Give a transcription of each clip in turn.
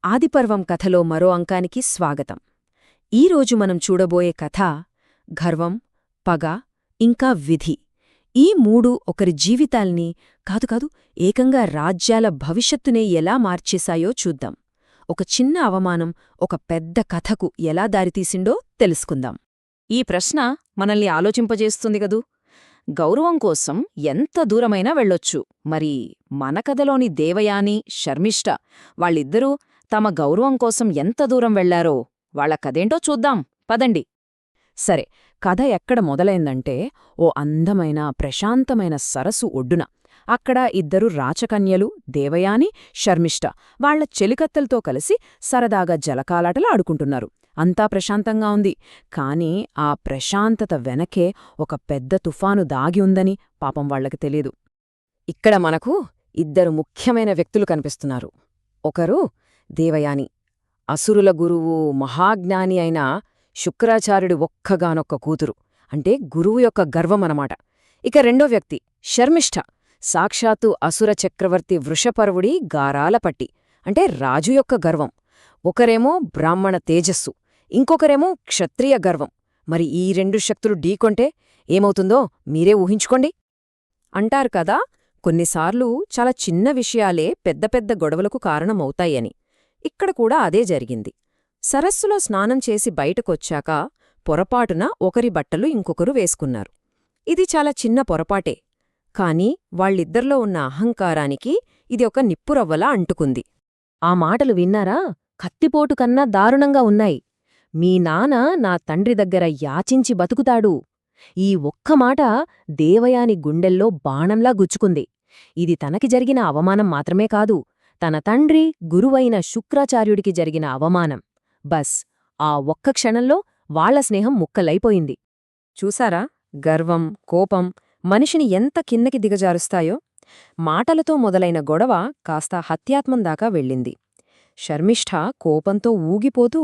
ఆదిపర్వం కథలో మరో అంకానికి స్వాగతం. ఈరోజు మనం చూడబోయే కథ గర్వం, పగ, ఇంకా విధి. ఈ మూడు ఒకరి జీవితాల్ని కాదు ఏకంగా రాజ్యాల భవిష్యత్తునే ఎలా మార్చేశాయో చూద్దాం. ఒక చిన్న అవమానం ఒక పెద్ద కథకు ఎలా దారితీసిండో తెలుసుకుందాం. ఈ ప్రశ్న మనల్ని ఆలోచింపజేస్తుంది గదూ. గౌరవం కోసం ఎంత దూరమైనా వెళ్ళొచ్చు. మరి మన కథలోని దేవయాని, శర్మిష్ఠ వాళ్ళిద్దరూ తమ గౌరవం కోసం ఎంత దూరం వెళ్లారో వాళ్ల కథేంటో చూద్దాం పదండి. సరే, కథ ఎక్కడ మొదలైందంటే ఓ అందమైన ప్రశాంతమైన సరస్సు ఒడ్డున. అక్కడ ఇద్దరు రాచకన్యలు దేవయాని, శర్మిష్ఠ వాళ్ల చెలికత్తెలతో కలిసి సరదాగా జలకాలాటలు ఆడుకుంటున్నారు. అంతా ప్రశాంతంగా ఉంది. కాని ఆ ప్రశాంతత వెనకే ఒక పెద్ద తుఫాను దాగి ఉందని పాపం వాళ్లకి తెలీదు. ఇక్కడ మనకు ఇద్దరు ముఖ్యమైన వ్యక్తులు కనిపిస్తున్నారు. ఒకరు దేవయాని, అసురుల గురువు మహాజ్ఞాని అయిన శుక్రాచార్యుడి ఒక్కగానొక్క కూతురు, అంటే గురువు యొక్క గర్వమనమాట. ఇక రెండో వ్యక్తి శర్మిష్ఠ, సాక్షాత్తు అసుర చక్రవర్తి వృషపర్వుడి గారాలపట్టి, అంటే రాజు యొక్క గర్వం. ఒకరేమో బ్రాహ్మణ తేజస్సు, ఇంకొకరేమో క్షత్రియ గర్వం. మరి ఈ రెండు శక్తులు ఢీకొంటే ఏమవుతుందో మీరే ఊహించుకోండి. అంటారు కదా, కొన్నిసార్లు చాలా చిన్న విషయాలే పెద్ద పెద్ద గొడవలకు కారణమవుతాయని. ఇక్కడ కూడా అదే జరిగింది. సరస్సులో స్నానం చేసి బయటకొచ్చాక పొరపాటున ఒకరి బట్టలు ఇంకొకరు వేసుకున్నారు. ఇది చాలా చిన్న పొరపాటే, కాని వాళ్ళిద్దర్లో ఉన్న అహంకారానికి ఇది ఒక నిప్పురవ్వలా అంటుకుంది. ఆ మాటలు విన్నారా? కత్తిపోటు కన్నా దారుణంగా ఉన్నాయి. మీ నాన్న నా తండ్రి దగ్గర యాచించి బతుకుతాడు. ఈ ఒక్క మాట దేవయాని గుండెల్లో బాణంలా గుచ్చుకుంది. ఇది తనకి జరిగిన అవమానం మాత్రమే కాదు, తన తండ్రి గురువైన శుక్రాచార్యుడికి జరిగిన అవమానం. బస్ ఆ ఒక్క క్షణంలో వాళ్ల స్నేహం ముక్కలైపోయింది. చూసారా, గర్వం, కోపం మనిషిని ఎంత కిందకి దిగజారుస్తాయో. మాటలతో మొదలైన గొడవ కాస్త హత్యాత్మందాకా వెళ్ళింది. శర్మిష్ఠ కోపంతో ఊగిపోతూ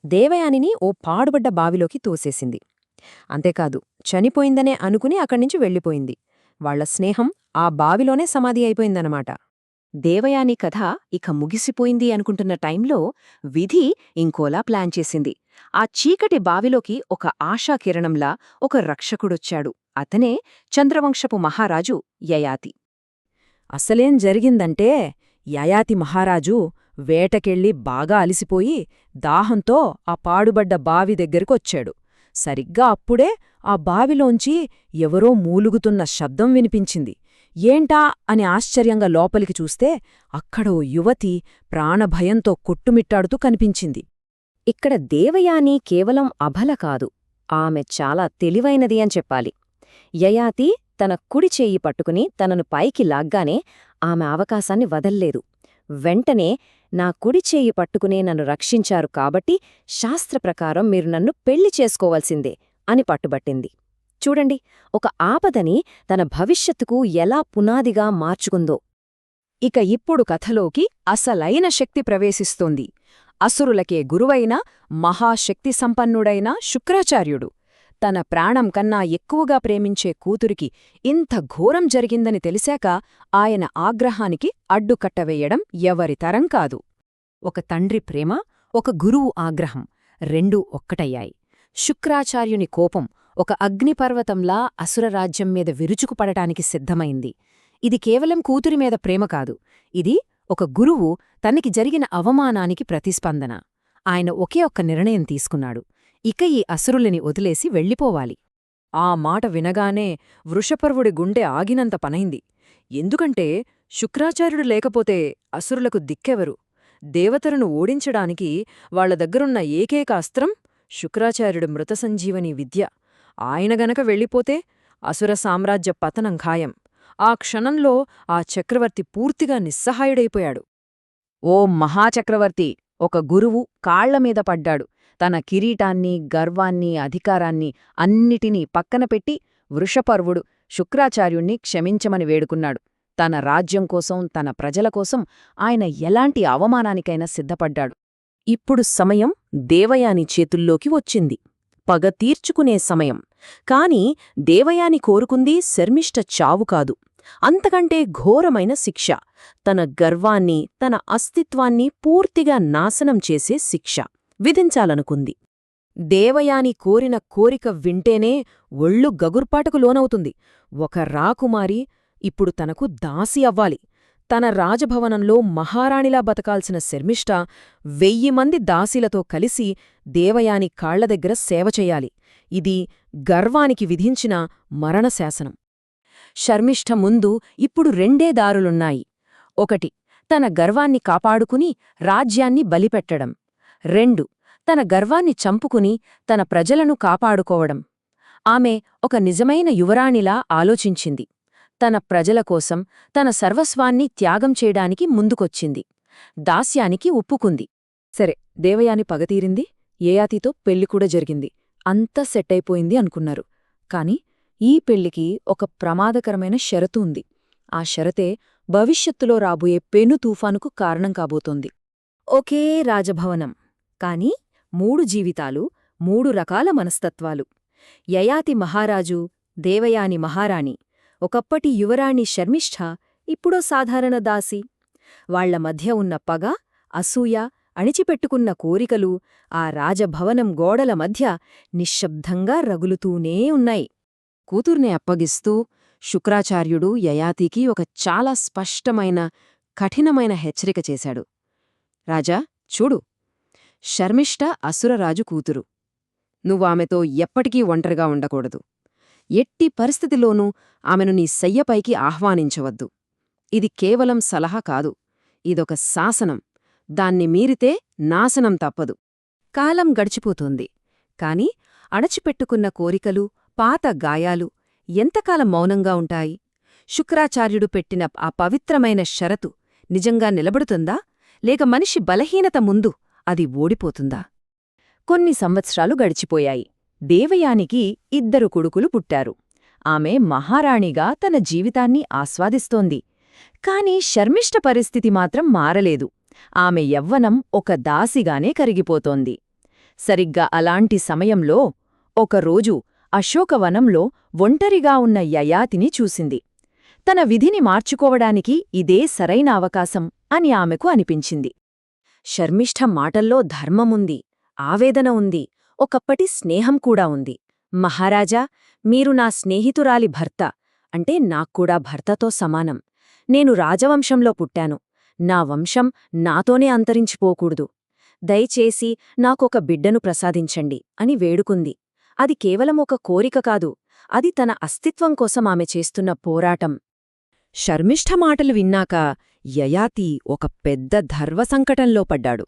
దేవయానిని ఓ పాడుబడ్డ బావిలోకి తోసేసింది. అంతేకాదు, చనిపోయిందనే అనుకుని అక్కడ్నించి వెళ్ళిపోయింది. వాళ్ల స్నేహం ఆ బావిలోనే సమాధి అయిపోయిందనమాట. దేవయాని కథ ఇక ముగిసిపోయింది అనుకుంటున్న టైంలో విధి ఇంకోలా ప్లాన్ చేసింది. ఆ చీకటి బావిలోకి ఒక ఆశాకిరణంలా ఒక రక్షకుడొచ్చాడు. అతనే చంద్రవంశపు మహారాజు యయాతి. అసలేం జరిగిందంటే, యయాతి మహారాజు వేటకెళ్ళి బాగా అలిసిపోయి దాహంతో ఆ పాడుబడ్డ బావి దగ్గరికొచ్చాడు. సరిగ్గా అప్పుడే ఆ బావిలోంచి ఎవరో మూలుగుతున్న శబ్దం వినిపించింది. ఏంటా అని ఆశ్చర్యంగా లోపలికి చూస్తే అక్కడో యువతి ప్రాణభయంతో కొట్టుమిట్టాడుతూ కనిపించింది. ఇక్కడ దేవయాని కేవలం అబల కాదు, ఆమె చాలా తెలివైనది అని చెప్పాలి. యయాతి తన కుడి చెయ్యి పట్టుకుని తనను పైకి లాగ్గానే ఆమె అవకాశాన్ని వదల్లేదు. వెంటనే, నా కుడి చెయ్యి పట్టుకునే నన్ను రక్షించారు కాబట్టి శాస్త్రప్రకారం మీరు నన్ను పెళ్లి చేసుకోవాల్సిందే అని పట్టుబట్టింది. చూడండి, ఒక ఆపదని తన భవిష్యత్తుకు ఎలా పునాదిగా మార్చుకుందో. ఇక ఇప్పుడు కథలోకి అసలైన శక్తి ప్రవేశిస్తోంది. అసురులకే గురువైన మహాశక్తి సంపన్నుడైన శుక్రాచార్యుడు తన ప్రాణం కన్నా ఎక్కువగా ప్రేమించే కూతురికి ఇంత ఘోరం జరిగిందని తెలిసాక ఆయన ఆగ్రహానికి అడ్డుకట్టవేయడం ఎవరి తరం కాదు. ఒక తండ్రి ప్రేమ, ఒక గురువు ఆగ్రహం రెండూ ఒక్కటయ్యాయి. శుక్రాచార్యుని కోపం ఒక అగ్నిపర్వతంలా అసురరాజ్యం మీద విరుచుకుపడటానికి సిద్ధమైంది. ఇది కేవలం కూతురి మీద ప్రేమ కాదు, ఇది ఒక గురువు తనకి జరిగిన అవమానానికి ప్రతిస్పందన. ఆయన ఒకే ఒక్క నిర్ణయం తీసుకున్నాడు, ఇక ఈ అసురులని వదిలేసి వెళ్ళిపోవాలి. ఆ మాట వినగానే వృషపర్వుడి గుండె ఆగినంత పనైంది. ఎందుకంటే శుక్రాచార్యుడు లేకపోతే అసురులకు దిక్కెవరు? దేవతలను ఓడించడానికి వాళ్ల దగ్గరున్న ఏకైక అస్త్రం శుక్రాచార్యుడు మృతసంజీవని విద్య. ఆయన గనక వెళ్ళిపోతే అసుర సామ్రాజ్య పతనం ఖాయం. ఆ క్షణంలో ఆ చక్రవర్తి పూర్తిగా నిస్సహాయుడైపోయాడు. ఓ మహాచక్రవర్తి, ఒక గురువు కాళ్లమీద పడ్డాడు. తన కిరీటాన్ని, గర్వాన్ని, అధికారాన్ని అన్నిటినీ పక్కనపెట్టి వృషపర్వుడు శుక్రాచార్యుణ్ణి క్షమించమని వేడుకున్నాడు. తన రాజ్యం కోసం, తన ప్రజల కోసం ఆయన ఎలాంటి అవమానానికైనా సిద్ధపడ్డాడు. ఇప్పుడు సమయం దేవయాని చేతుల్లోకి వచ్చింది. పగ తీర్చుకునే సమయం. కాని దేవయాని కోరుకుంది శర్మిష్ఠ చావు కాదు, అంతకంటే ఘోరమైన శిక్ష, తన గర్వాన్ని, తన అస్తిత్వాన్ని పూర్తిగా నాశనం చేసే శిక్ష విధించాలనుకుంది. దేవయాని కోరిన కోరిక వింటేనే ఒళ్ళు గగుర్పాటుకు లోనవుతుంది. ఒక రాకుమారి ఇప్పుడు తనకు దాసి అవ్వాలి. తన రాజభవనంలో మహారాణిలా బతకాల్సిన శర్మిష్ఠ 1000 మంది దాసీలతో కలిసి దేవయాని కాళ్ల దగ్గర సేవ చెయ్యాలి. ఇది గర్వానికి విధించిన మరణశాసనం. శర్మిష్ఠ ముందు ఇప్పుడు 2 దారులున్నాయి. 1 తన గర్వాన్ని కాపాడుకుని రాజ్యాన్ని బలిపెట్టడం. 2 తన గర్వాన్ని చంపుకుని తన ప్రజలను కాపాడుకోవడం. ఆమె ఒక నిజమైన యువరాణిలా ఆలోచించింది. తన ప్రజల కోసం తన సర్వస్వాన్ని త్యాగం చేయడానికి ముందుకొచ్చింది. దాస్యానికి ఒప్పుకుంది. సరే, దేవయాని పగతీరింది, యయాతితో పెళ్లికూడా జరిగింది. అంతా సెట్టయిపోయింది అనుకున్నారు. కాని ఈ పెళ్లికి ఒక ప్రమాదకరమైన షరతు ఉంది. ఆ షరతే భవిష్యత్తులో రాబోయే పెను తుఫానుకు కారణం కాబోతోంది. ఒకే రాజభవనం, కాని 3 జీవితాలు, 3 రకాల మనస్తత్వాలు. యయాతి మహారాజు, దేవయాని మహారాణి, ఒకప్పటి యువరాణి శర్మిష్ఠ, ఇప్పుడో సాధారణ దాసి. వాళ్ల మధ్య ఉన్న పగ, అసూయ, అణిచిపెట్టుకున్న కోరికలు ఆ రాజభవనం గోడల మధ్య నిశ్శబ్దంగా రగులుతూనే ఉన్నాయి. కూతుర్ని అప్పగిస్తూ శుక్రాచార్యుడు యయాతికి ఒక చాలా స్పష్టమైన, కఠినమైన హెచ్చరిక చేశాడు. రాజా, చూడు, శర్మిష్ఠ అసురరాజు కూతురు. నువ్వామెతో ఎప్పటికీ ఒంటరిగా ఉండకూడదు. ఎట్టి పరిస్థితిలోనూ ఆమెను నీ శయ్యపైకి ఆహ్వానించవద్దు. ఇది కేవలం సలహా కాదు, ఇదొక శాసనం. దాన్ని మీరితే నాశనం తప్పదు. కాలం గడిచిపోతోంది. కాని అణచిపెట్టుకున్న కోరికలు, పాత గాయాలు ఎంతకాలం మౌనంగా ఉంటాయి? శుక్రాచార్యుడు పెట్టిన ఆ పవిత్రమైన షరతు నిజంగా నిలబడుతుందా, లేక మనిషి బలహీనత ముందు అది ఓడిపోతుందా? కొన్ని సంవత్సరాలు గడిచిపోయాయి. దేవయానికి 2 కొడుకులు పుట్టారు. ఆమె మహారాణిగా తన జీవితాన్ని ఆస్వాదిస్తోంది. కాని శర్మిష్ఠ పరిస్థితి మాత్రం మారలేదు. ఆమె యవ్వనం ఒక దాసిగానే కరిగిపోతోంది. సరిగ్గా అలాంటి సమయంలో ఒకరోజు అశోకవనంలో ఒంటరిగా ఉన్న యయాతిని చూసింది. తన విధిని మార్చుకోవడానికి ఇదే సరైన అవకాశం అని ఆమెకు అనిపించింది. శర్మిష్ఠ మాటల్లో ధర్మముంది, ఆవేదన ఉంది, ఒకప్పటి స్నేహం కూడా ఉంది. మహారాజా, మీరు నా స్నేహితురాలి భర్త, అంటే నాక్కూడా భర్తతో సమానం. నేను రాజవంశంలో పుట్టాను. నా వంశం నాతోనే అంతరించిపోకూడదు. దయచేసి నాకొక బిడ్డను ప్రసాదించండి అని వేడుకుంది. అది కేవలం ఒక కోరిక కాదు, అది తన అస్తిత్వం కోసం ఆమె చేస్తున్న పోరాటం. శర్మిష్ఠ మాటలు విన్నాక యయాతి ఒక పెద్ద ధర్వసంకటంలో పడ్డాడు.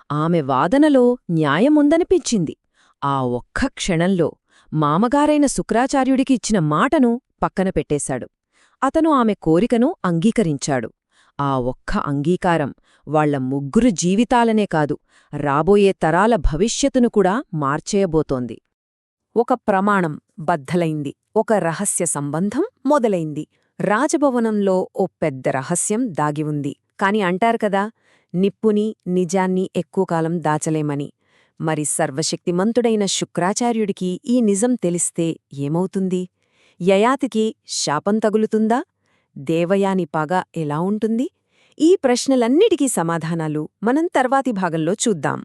ఆమె వాదనలో న్యాయముందనిపించింది. ఆ ఒక్క క్షణంలో మామగారైన శుక్రాచార్యుడికి ఇచ్చిన మాటను పక్కన పెట్టేశాడు. అతను ఆమె కోరికను అంగీకరించాడు. ఆ ఒక్క అంగీకారం వాళ్ల ముగ్గురు జీవితాలనే కాదు, రాబోయే తరాల భవిష్యత్తును కూడా మార్చేయబోతోంది. ఒక ప్రమాణం బద్దలైంది. ఒక రహస్య సంబంధం మొదలైంది. రాజభవనంలో ఓ పెద్ద రహస్యం దాగి ఉంది. కాని అంటారు కదా, నిప్పుని, నిజాన్ని ఎక్కువ కాలం దాచలేమని. మరి సర్వశక్తిమంతుడైన శుక్రాచార్యుడికి ఈ నిజం తెలిస్తే ఏమవుతుంది? యయాతికి శాపం తగులుతుందా? దేవయాని పగ ఎలా ఉంటుంది? ఈ ప్రశ్నలన్నిటికీ సమాధానాలు మనం తర్వాతి భాగంలో చూద్దాం.